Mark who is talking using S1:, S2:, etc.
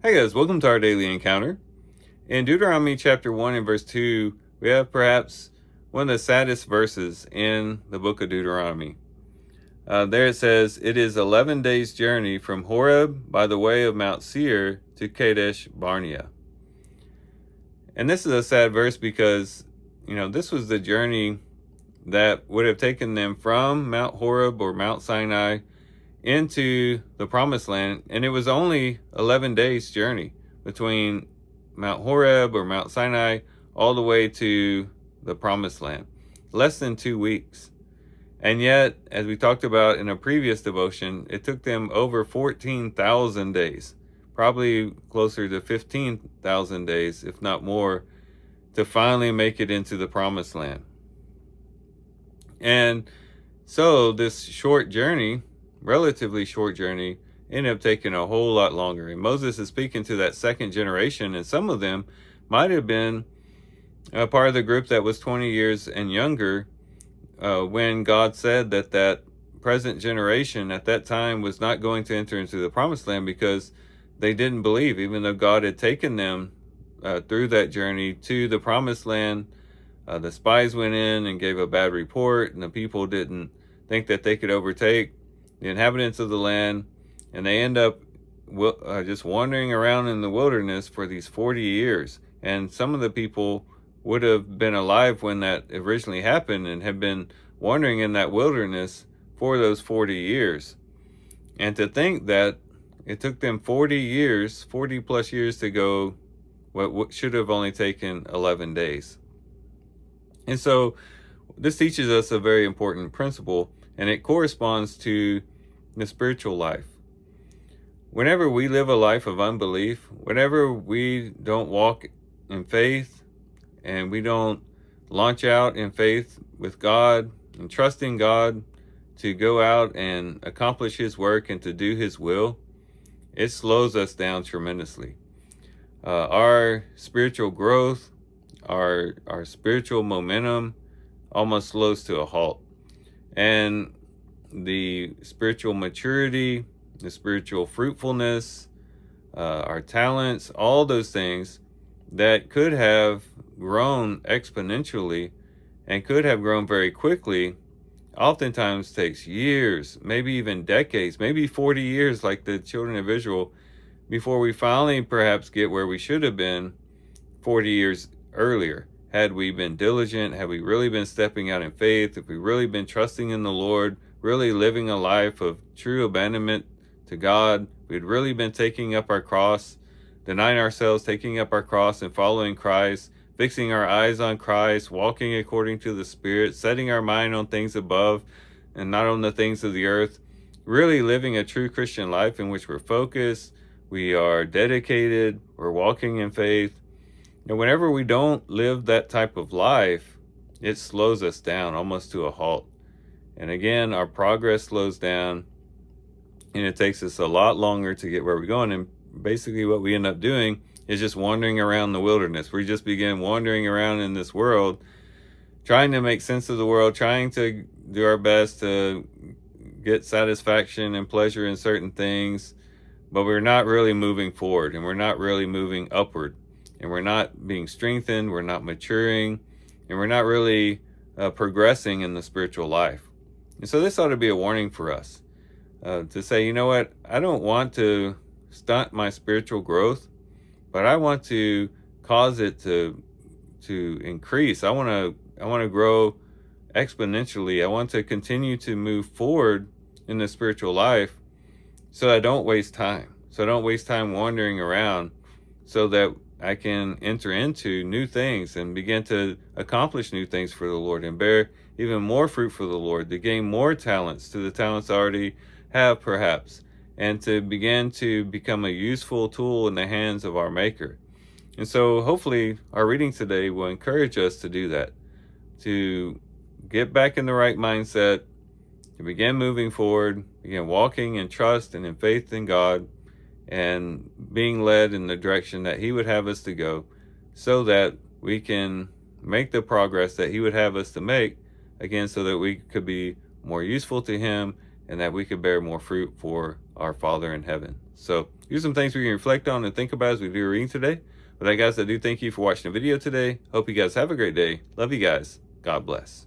S1: Hey guys, welcome to our daily encounter. In Deuteronomy chapter 1 and verse 2, we have perhaps one of the saddest verses in the book of Deuteronomy. There it says, "It is 11 days' journey from Horeb by the way of Mount Seir to Kadesh Barnea." And this is a sad verse because, this was the journey that would have taken them from Mount Horeb or Mount Sinai into the promised land, and it was only 11 days journey between Mount Horeb or Mount Sinai all the way to the promised land, less than 2 weeks. And yet, as we talked about in a previous devotion, it took them over 14,000 days, probably closer to 15,000 days, if not more, to finally make it into the promised land. And so this short journey, relatively short journey, ended up taking a whole lot longer. And Moses is speaking to that second generation, and some of them might have been a part of the group that was 20 years and younger when God said that present generation at that time was not going to enter into the promised land because they didn't believe, even though God had taken them through that journey to the promised land. The spies went in and gave a bad report, and the people didn't think that they could overtake the inhabitants of the land, and they end up just wandering around in the wilderness for these 40 years. And some of the people would have been alive when that originally happened and have been wandering in that wilderness for those 40 years. And to think that it took them 40 plus years to go what should have only taken 11 days. And so this teaches us a very important principle, and it corresponds to the spiritual life. Whenever we live a life of unbelief, whenever we don't walk in faith and we don't launch out in faith with God and trusting God to go out and accomplish His work and to do His will, it slows us down tremendously. Our spiritual growth, our spiritual momentum almost slows to a halt. And the spiritual maturity, the spiritual fruitfulness, our talents, all those things that could have grown exponentially and could have grown very quickly, oftentimes takes years, maybe even decades, maybe 40 years like the children of Israel, before we finally perhaps get where we should have been 40 years earlier. Had we been diligent, had we really been stepping out in faith, if we really been trusting in the Lord, really living a life of true abandonment to God, we'd really been taking up our cross, denying ourselves, taking up our cross and following Christ, fixing our eyes on Christ, walking according to the Spirit, setting our mind on things above and not on the things of the earth, really living a true Christian life in which we're focused, we are dedicated, we're walking in faith. And whenever we don't live that type of life, it slows us down almost to a halt. And again, our progress slows down, and it takes us a lot longer to get where we're going. And basically what we end up doing is just wandering around the wilderness. We just begin wandering around in this world, trying to make sense of the world, trying to do our best to get satisfaction and pleasure in certain things, but we're not really moving forward, and we're not really moving upward. And we're not being strengthened, we're not maturing, and we're not really progressing in the spiritual life. And so this ought to be a warning for us to say, you know what, I don't want to stunt my spiritual growth, but I want to cause it to increase. I want to grow exponentially. I want to continue to move forward in the spiritual life, so I don't waste time. So I don't waste time wandering around, so that I can enter into new things and begin to accomplish new things for the Lord and bear even more fruit for the Lord, to gain more talents to the talents I already have perhaps, and to begin to become a useful tool in the hands of our Maker. And so hopefully our reading today will encourage us to do that, to get back in the right mindset, to begin moving forward, begin walking in trust and in faith in God, and being led in the direction that He would have us to go, so that we can make the progress that He would have us to make, again, so that we could be more useful to Him and that we could bear more fruit for our Father in heaven. So here's some things we can reflect on and think about as we do a reading today. But guys, I do thank you for watching the video today. Hope you guys have a great day. Love you guys. God bless.